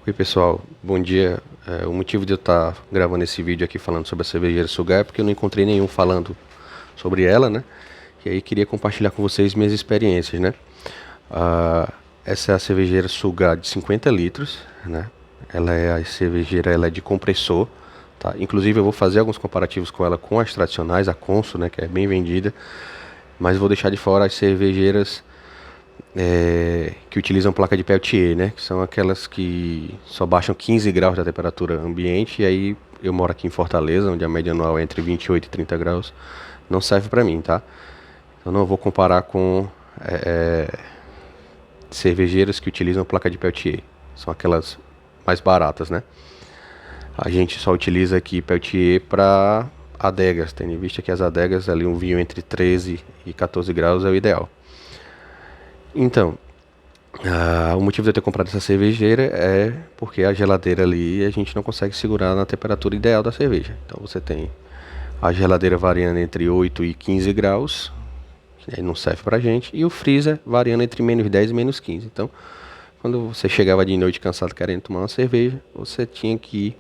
Oi pessoal, bom dia. O motivo de eu estar gravando esse vídeo aqui falando sobre a cervejeira Sugar é porque eu não encontrei nenhum falando sobre ela, né? E aí queria compartilhar com vocês minhas experiências, né? Ah, essa é a cervejeira Sugar de 50 litros, né? Ela é a cervejeira, ela é de compressor, tá? Inclusive eu vou fazer alguns comparativos com ela com as tradicionais, a Consul, né? Que é bem vendida, mas vou deixar de fora as cervejeiras que utilizam placa de Peltier, né? Que são aquelas que só baixam 15 graus da temperatura ambiente. E aí eu moro aqui em Fortaleza, onde a média anual é entre 28 e 30 graus. Não serve para mim, tá? Então não vou comparar com cervejeiras que utilizam placa de Peltier. São aquelas mais baratas, né? A gente só utiliza aqui Peltier para adegas, tendo em vista que as adegas ali um vinho entre 13 e 14 graus é o ideal. Então, o motivo de eu ter comprado essa cervejeira é porque a geladeira ali a gente não consegue segurar na temperatura ideal da cerveja. Então você tem a geladeira variando entre 8 e 15 graus, que aí não serve pra gente, e o freezer variando entre -10 e -15. Então, quando você chegava de noite cansado querendo tomar uma cerveja, você tinha que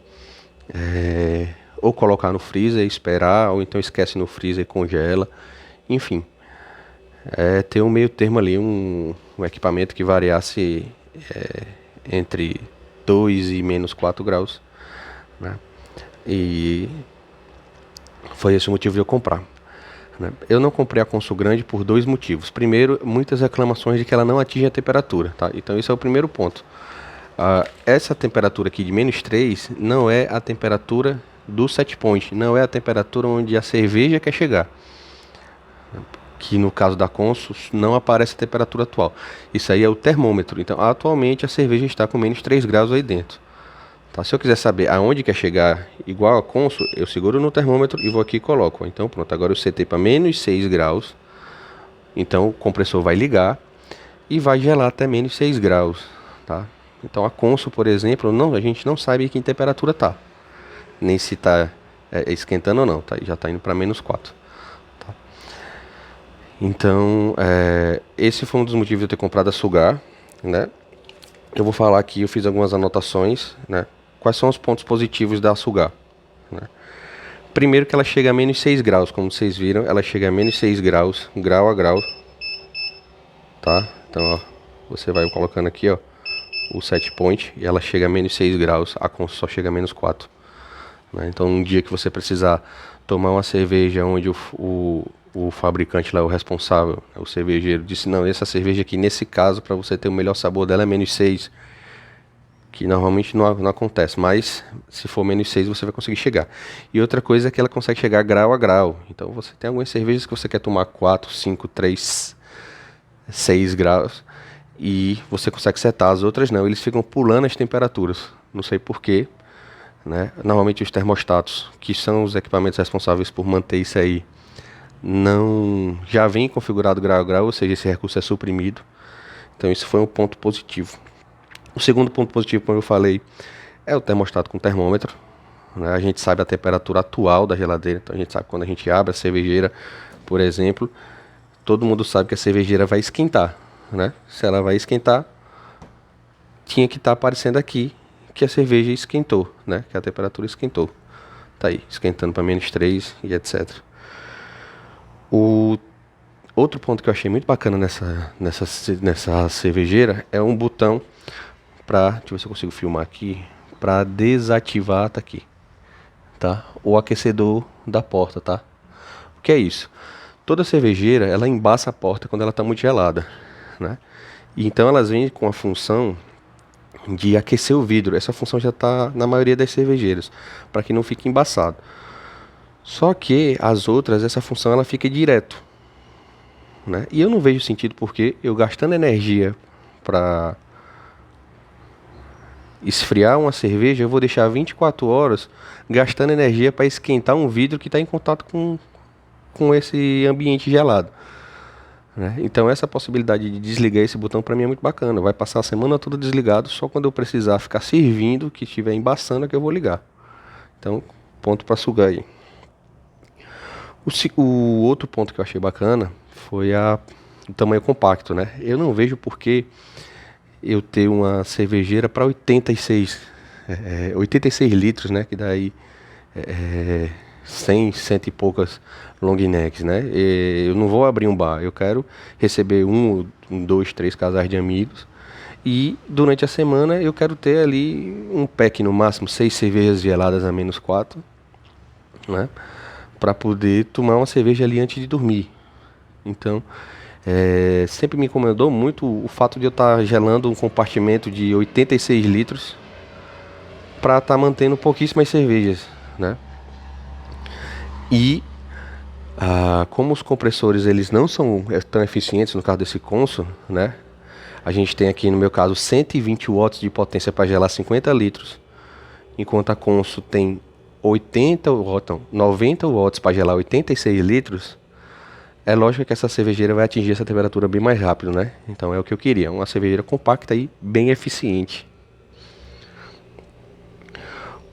ou colocar no freezer e esperar, ou então esquece no freezer e congela. Enfim, ter um meio termo ali, um equipamento que variasse entre 2 e -4 graus, né? E foi esse o motivo de eu comprar, né? Eu não comprei a Consul Grande por dois motivos. Primeiro, muitas reclamações de que ela não atinge a temperatura, tá? Então esse é o primeiro ponto. Essa temperatura aqui de -3 não é a temperatura do set point, não é a temperatura onde a cerveja quer chegar, que no caso da Consul não aparece a temperatura atual. Isso aí é o termômetro. Então, atualmente a cerveja está com -3 graus aí dentro. Tá? Se eu quiser saber aonde quer chegar igual a Consul, eu seguro no termômetro e vou aqui e coloco. Então, pronto, agora eu setei para -6 graus. Então, o compressor vai ligar e vai gelar até -6 graus, tá? Então, a Consul, por exemplo, não, a gente não sabe que temperatura tá, nem se está esquentando ou não, tá? Já está indo para -4. Então, esse foi um dos motivos de eu ter comprado a Sugar, né? Eu vou falar aqui, eu fiz algumas anotações, né? Quais são os pontos positivos da Sugar, né? Primeiro que ela chega a -6 graus, como vocês viram, ela chega a -6 graus, grau a grau, tá? Então, ó, você vai colocando aqui, ó, o set point e ela chega a -6 graus, a Consul só chega a -4, né? Então, um dia que você precisar tomar uma cerveja onde o fabricante lá, o responsável, o cervejeiro, disse: não, essa cerveja aqui, nesse caso, para você ter o melhor sabor dela é -6, que normalmente não acontece, mas se for -6 você vai conseguir chegar. E outra coisa é que ela consegue chegar grau a grau. Então você tem algumas cervejas que você quer tomar 4, 5, 3, 6 graus e você consegue setar, as outras não, eles ficam pulando as temperaturas. Não sei porquê, né? Normalmente os termostatos, que são os equipamentos responsáveis por manter isso aí, não já vem configurado grau a grau, ou seja, esse recurso é suprimido. Então isso foi um ponto positivo. O segundo ponto positivo, como eu falei, é o termostato com termômetro, né? A gente sabe a temperatura atual da geladeira, então a gente sabe quando a gente abre a cervejeira, por exemplo, todo mundo sabe que a cervejeira vai esquentar, né? Se ela vai esquentar, tinha que estar aparecendo aqui que a cerveja esquentou, né? Que a temperatura esquentou. Tá aí, esquentando para -3 e etc. O outro ponto que eu achei muito bacana nessa cervejeira é um botão para, deixa eu ver se eu consigo filmar aqui, para desativar, tá aqui, tá? O aquecedor da porta, tá? O que é isso? Toda cervejeira, ela embaça a porta quando ela está muito gelada, né? E então elas vêm com a função de aquecer o vidro. Essa função já está na maioria das cervejeiras, para que não fique embaçado. Só que as outras, essa função ela fica direto, né? E eu não vejo sentido porque eu gastando energia para esfriar uma cerveja, eu vou deixar 24 horas gastando energia para esquentar um vidro que está em contato com esse ambiente gelado, né? Então essa possibilidade de desligar esse botão para mim é muito bacana. Vai passar a semana toda desligado, só quando eu precisar ficar servindo, que estiver embaçando, é que eu vou ligar. Então, ponto para sugar aí. O outro ponto que eu achei bacana foi o tamanho compacto, né? Eu não vejo por que eu ter uma cervejeira para 86 litros, né? Que daí é, 100, cento e poucas long necks, né? Eu não vou abrir um bar, eu quero receber um, dois, três casais de amigos e durante a semana eu quero ter ali um pack no máximo, 6 cervejas geladas a -4, né? Para poder tomar uma cerveja ali antes de dormir. Então, sempre me incomodou muito o fato de eu estar gelando um compartimento de 86 litros para estar mantendo pouquíssimas cervejas, né? E como os compressores eles não são tão eficientes no caso desse Consul, né? A gente tem aqui no meu caso 120 watts de potência para gelar 50 litros, enquanto a Consul tem 90 watts para gelar 86 litros. É lógico que essa cervejeira vai atingir essa temperatura bem mais rápido, né? Então é o que eu queria, uma cervejeira compacta e bem eficiente.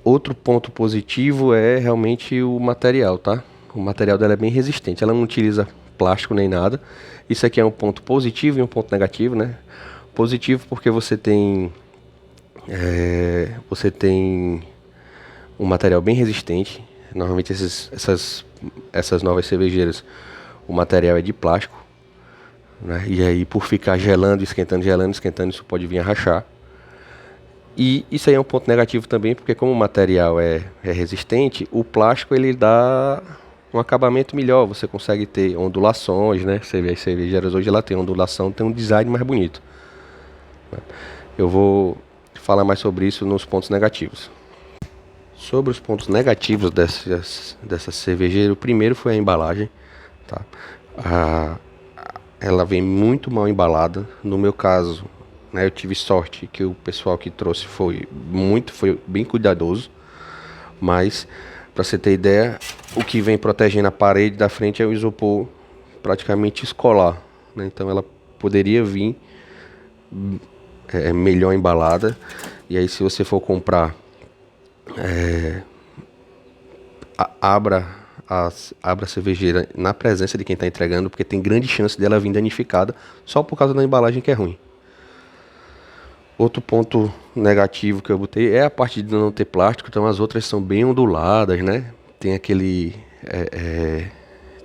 Outro ponto positivo é realmente o material, tá? O material dela é bem resistente, ela não utiliza plástico nem nada. Isso aqui é um ponto positivo e um ponto negativo, né? Positivo porque você tem um material bem resistente. Normalmente essas novas cervejeiras, o material é de plástico, né? E aí por ficar gelando, esquentando, isso pode vir a rachar. E isso aí é um ponto negativo também, porque como o material é resistente, o plástico ele dá um acabamento melhor, você consegue ter ondulações, né? Você vê as cervejeiras hoje, ela tem ondulação, tem um design mais bonito. Eu vou falar mais sobre isso nos pontos negativos. Sobre os pontos negativos dessa cervejeira, o primeiro foi a embalagem, tá? Ela vem muito mal embalada. No meu caso, né, eu tive sorte que o pessoal que trouxe foi bem cuidadoso. Mas, para você ter ideia, o que vem protegendo a parede da frente é o isopor praticamente escolar, né? Então ela poderia vir melhor embalada. E aí se você for comprar, abra a cervejeira na presença de quem está entregando, porque tem grande chance dela vir danificada só por causa da embalagem que é ruim. Outro ponto negativo que eu botei é a parte de não ter plástico, então as outras são bem onduladas, né? Tem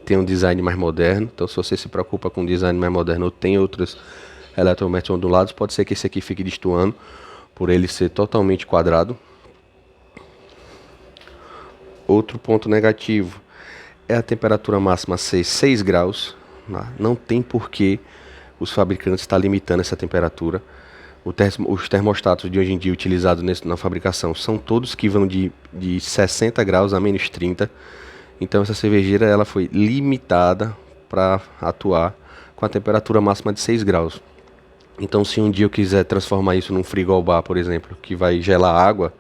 tem um design mais moderno, então se você se preocupa com um design mais moderno ou tem outros eletrodomésticos ondulados, pode ser que esse aqui fique destoando por ele ser totalmente quadrado. Outro ponto negativo é a temperatura máxima ser 6 graus. Não tem porquê os fabricantes estar limitando essa temperatura. Os termostatos de hoje em dia utilizados na fabricação são todos que vão de 60 graus a -30. Então essa cervejeira ela foi limitada para atuar com a temperatura máxima de 6 graus. Então se um dia eu quiser transformar isso num frigobar, por exemplo, que vai gelar água,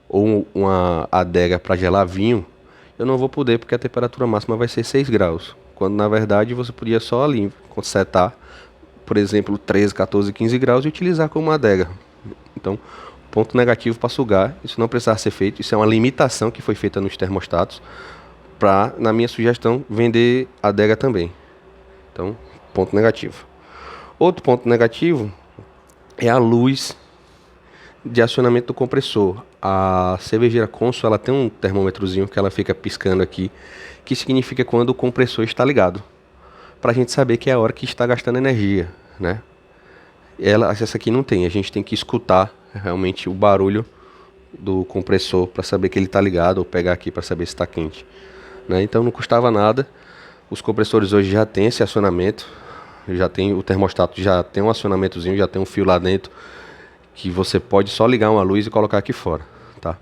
ou uma adega para gelar vinho, eu não vou poder porque a temperatura máxima vai ser 6 graus. Quando na verdade você podia só ali setar, por exemplo, 13, 14, 15 graus e utilizar como adega. Então, ponto negativo para sugar, isso não precisava ser feito, isso é uma limitação que foi feita nos termostatos para, na minha sugestão, vender adega também. Então, ponto negativo. Outro ponto negativo é a luz de acionamento do compressor. A cervejeira Consul ela tem um termômetrozinho que ela fica piscando aqui, que significa quando o compressor está ligado, para a gente saber que é a hora que está gastando energia, né? Essa aqui não tem, a gente tem que escutar realmente o barulho do compressor para saber que ele está ligado, ou pegar aqui para saber se está quente, né? Então não custava nada. Os compressores hoje já tem esse acionamento, já tem o termostato, já tem um acionamentozinho, já tem um fio lá dentro que você pode só ligar uma luz e colocar aqui fora, tá?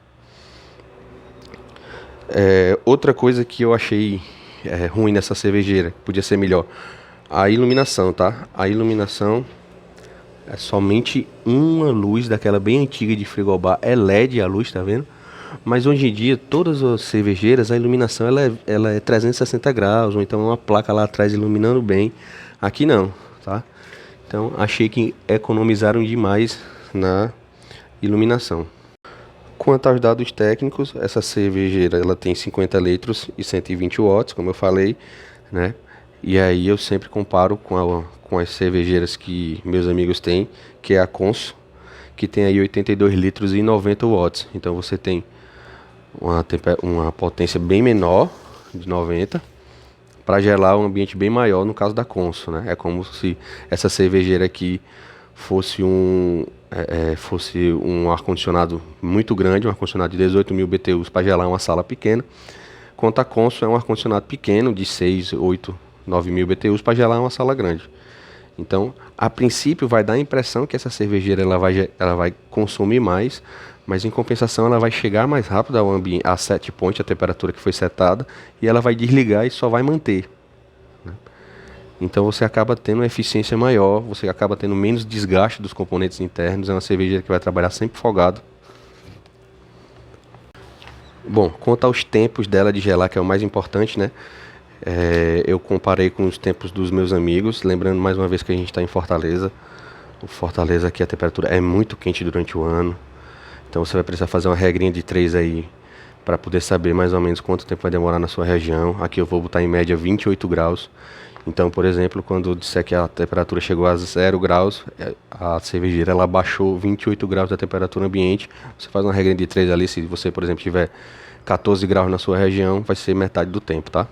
Outra coisa que eu achei ruim nessa cervejeira, podia ser melhor, a iluminação, tá? A iluminação é somente uma luz daquela bem antiga de frigobar, é LED a luz, tá vendo? Mas hoje em dia, todas as cervejeiras, a iluminação ela é 360 graus, ou então uma placa lá atrás iluminando bem. Aqui não, tá? Então achei que economizaram demais na iluminação. Quanto aos dados técnicos, essa cervejeira ela tem 50 litros e 120 watts, como eu falei, né? E aí eu sempre comparo com as cervejeiras que meus amigos têm, que é a Consul, que tem aí 82 litros e 90 watts. Então você tem uma potência bem menor, de 90, para gelar um ambiente bem maior no caso da Consul, né? É como se essa cervejeira aqui fosse um ar-condicionado muito grande, um ar-condicionado de 18.000 BTUs para gelar uma sala pequena, enquanto a Consul é um ar-condicionado pequeno de 6, 8, 9.000 BTUs para gelar uma sala grande. Então, a princípio vai dar a impressão que essa cervejeira ela vai consumir mais, mas em compensação ela vai chegar mais rápido a set point, a temperatura que foi setada, e ela vai desligar e só vai manter. Então você acaba tendo uma eficiência maior, você acaba tendo menos desgaste dos componentes internos, é uma cervejeira que vai trabalhar sempre folgado. Bom, quanto aos tempos dela de gelar, que é o mais importante, né? Eu comparei com os tempos dos meus amigos, lembrando mais uma vez que a gente está em Fortaleza. O Fortaleza aqui a temperatura é muito quente durante o ano, então você vai precisar fazer uma regrinha de 3 aí para poder saber mais ou menos quanto tempo vai demorar na sua região. Aqui eu vou botar em média 28 graus. Então, por exemplo, quando eu disser que a temperatura chegou a 0 graus, a cervejeira ela baixou 28 graus da temperatura ambiente. Você faz uma regra de 3 ali, se você, por exemplo, tiver 14 graus na sua região, vai ser metade do tempo, tá?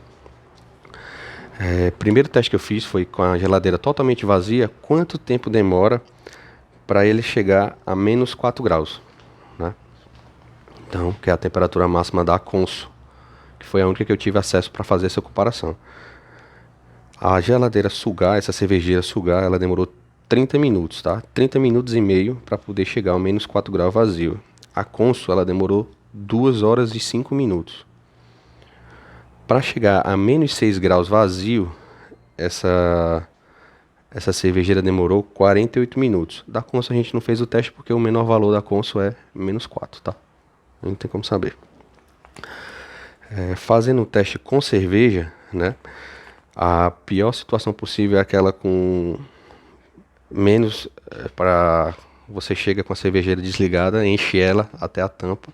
Primeiro teste que eu fiz foi com a geladeira totalmente vazia, quanto tempo demora para ele chegar a menos 4 graus, né? Então, que é a temperatura máxima da Consul, que foi a única que eu tive acesso para fazer essa comparação. A geladeira sugar, essa cervejeira sugar, ela demorou 30 minutos, tá? 30 minutos e meio para poder chegar ao menos 4 graus vazio. A Consul, ela demorou 2 horas e 5 minutos. Para chegar a menos 6 graus vazio, essa cervejeira demorou 48 minutos. Da Consul a gente não fez o teste porque o menor valor da Consul é menos 4, tá? Não tem como saber. Fazendo o teste com cerveja, né? A pior situação possível é aquela com menos para você chega com a cervejeira desligada, enche ela até a tampa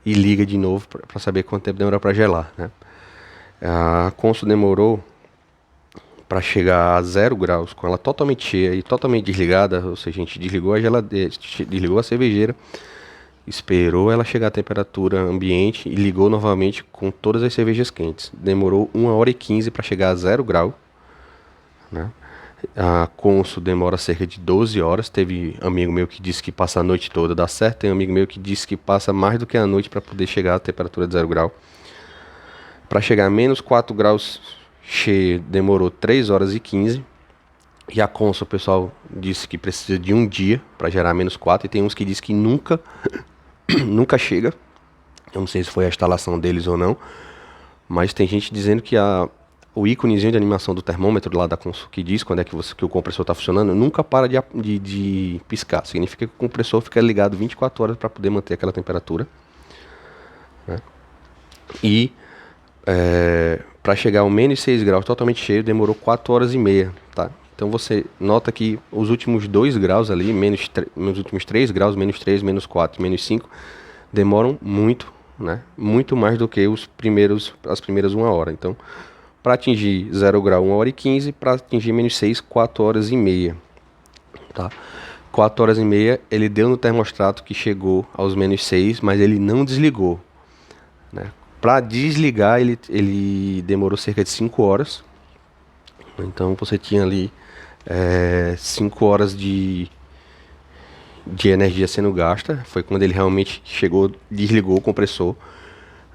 e liga de novo para saber quanto tempo demora para gelar, né? A Consul demorou para chegar a 0 graus com ela totalmente cheia e totalmente desligada, ou seja, a gente desligou a geladeira, desligou a cervejeira, esperou ela chegar à temperatura ambiente e ligou novamente com todas as cervejas quentes. Demorou 1 hora e 15 para chegar a 0 grau, né? A Consul demora cerca de 12 horas. Teve amigo meu que disse que passa a noite toda, dá certo. Tem amigo meu que disse que passa mais do que a noite para poder chegar à temperatura de 0 grau. Para chegar a menos 4 graus cheio, demorou 3 horas e 15. E a Consul, o pessoal disse que precisa de um dia para gerar menos 4. E tem uns que dizem que nunca chega. Eu não sei se foi a instalação deles ou não. Mas tem gente dizendo que o íconezinho de animação do termômetro lá da Consul que diz quando é que o compressor está funcionando, nunca para de piscar. Significa que o compressor fica ligado 24 horas para poder manter aquela temperatura, né? E para chegar ao menos 6 graus totalmente cheio demorou 4 horas e meia, tá? Então você nota que os últimos 2 graus ali, os últimos 3 graus, menos 3, menos 4, menos 5, demoram muito, né? Muito mais do que as primeiras 1 hora. Então, para atingir 0 grau, 1 hora e 15, para atingir menos 6, 4 horas e meia, tá? 4 horas e meia, ele deu no termostato que chegou aos menos 6, mas ele não desligou, né? Para desligar, ele demorou cerca de 5 horas. Então, você tinha ali 5 horas de energia sendo gasta. Foi quando ele realmente chegou, desligou o compressor,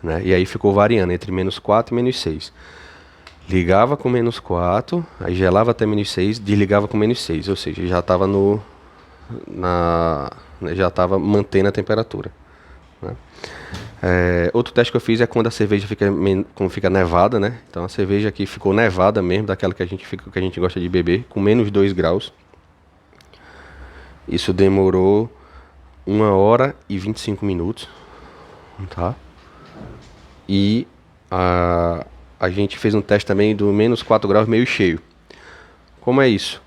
né? E aí ficou variando entre menos 4 e menos 6. Ligava com menos 4, aí gelava até menos 6, desligava com menos 6, ou seja, já estava já estava mantendo a temperatura, né? Outro teste que eu fiz é quando a cerveja fica nevada, né? Então a cerveja aqui ficou nevada mesmo, daquela que a gente gosta de beber, com menos 2 graus. Isso demorou 1 hora e 25 minutos, tá? E a gente fez um teste também do menos 4 graus meio cheio. Como é isso?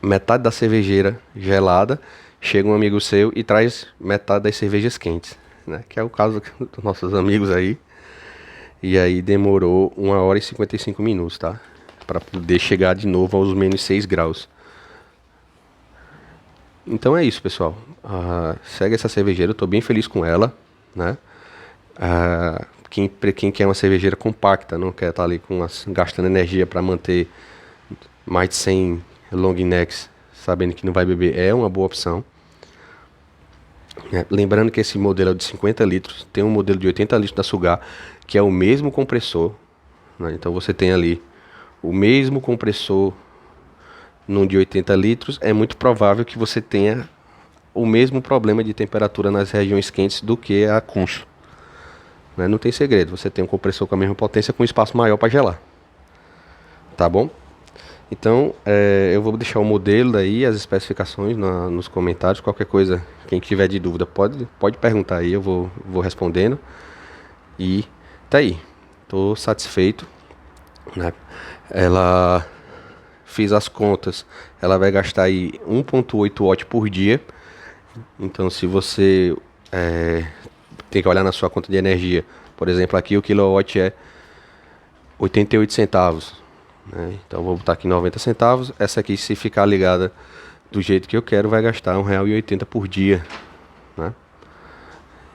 Metade da cervejeira gelada, chega um amigo seu e traz metade das cervejas quentes, né? Que é o caso dos nossos amigos aí. E aí demorou 1 hora e 55 minutos, tá? Para poder chegar de novo aos menos 6 graus. Então é isso, pessoal. Segue essa cervejeira, eu tô bem feliz com ela, né? Quem quer uma cervejeira compacta, não quer estar ali gastando energia para manter mais de 100 long necks, sabendo que não vai beber, é uma boa opção. Lembrando que esse modelo é de 50 litros, tem um modelo de 80 litros da Sugar, que é o mesmo compressor, né? Então você tem ali o mesmo compressor num de 80 litros, é muito provável que você tenha o mesmo problema de temperatura nas regiões quentes do que a Consul, né? Não tem segredo, você tem um compressor com a mesma potência com um espaço maior para gelar, tá bom? Então, eu vou deixar o modelo daí, as especificações nos comentários. Qualquer coisa, quem tiver de dúvida, pode perguntar aí, eu vou respondendo. E tá aí, tô satisfeito, né? Ela, fiz as contas, ela vai gastar aí 1,8 watt por dia. Então, se você tem que olhar na sua conta de energia, por exemplo, aqui o quilowatt é 88 centavos, né? Então vou botar aqui 90 centavos. Essa aqui, se ficar ligada do jeito que eu quero, vai gastar R$1,80 por dia, né?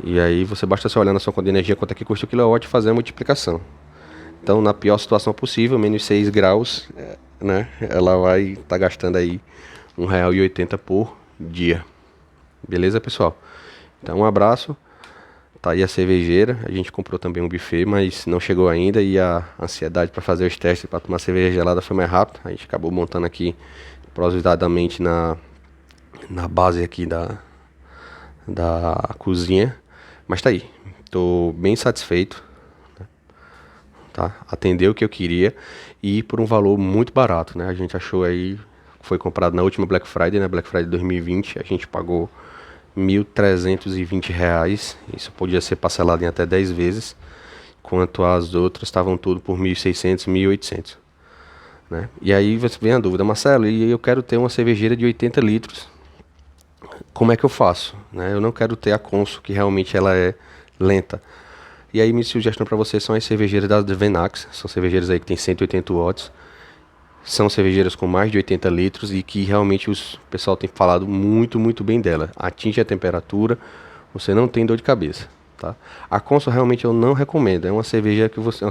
E aí você basta só olhar na sua conta de energia quanto é que custa o quilowatt e fazer a multiplicação. Então, na pior situação possível, menos 6 graus, né? Ela vai estar gastando aí R$1,80 por dia. Beleza, pessoal? Então, um abraço. Tá aí a cervejeira. A gente comprou também um buffet, mas não chegou ainda. E a ansiedade para fazer os testes para tomar cerveja gelada foi mais rápido. A gente acabou montando aqui provisoriamente na base aqui da cozinha. Mas tá aí. Tô bem satisfeito. Tá? Atendeu o que eu queria e por um valor muito barato, né? A gente achou aí, foi comprado na última Black Friday, né? Black Friday 2020, a gente pagou R$1.320. Isso podia ser parcelado em até 10 vezes, enquanto as outras estavam tudo por 1.600, 1.800, né? E aí você vem a dúvida, Marcelo, e eu quero ter uma cervejeira de 80 litros, como é que eu faço, né? Eu não quero ter a Consul, que realmente ela é lenta. E aí minha sugestão para vocês são as cervejeiras da Venax, são cervejeiras aí que tem 180 watts, são cervejeiras com mais de 80 litros e que realmente o pessoal tem falado muito, muito bem dela. Atinge a temperatura, você não tem dor de cabeça, tá? A Consul realmente eu não recomendo, é uma cervejeira que você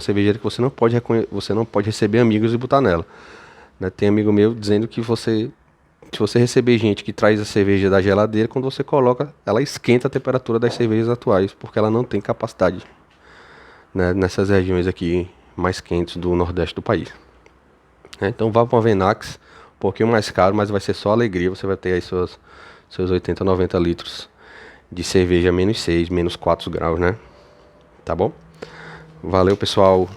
você não pode receber amigos e botar nela, né? Tem amigo meu dizendo que se você receber gente que traz a cerveja da geladeira, quando você coloca, ela esquenta a temperatura das cervejas atuais, porque ela não tem capacidade, né, nessas regiões aqui mais quentes do nordeste do país, né? Então vá para uma Venax, um pouquinho mais caro, mas vai ser só alegria. Você vai ter aí seus 80, 90 litros de cerveja menos 6, menos 4 graus, né? Tá bom? Valeu, pessoal.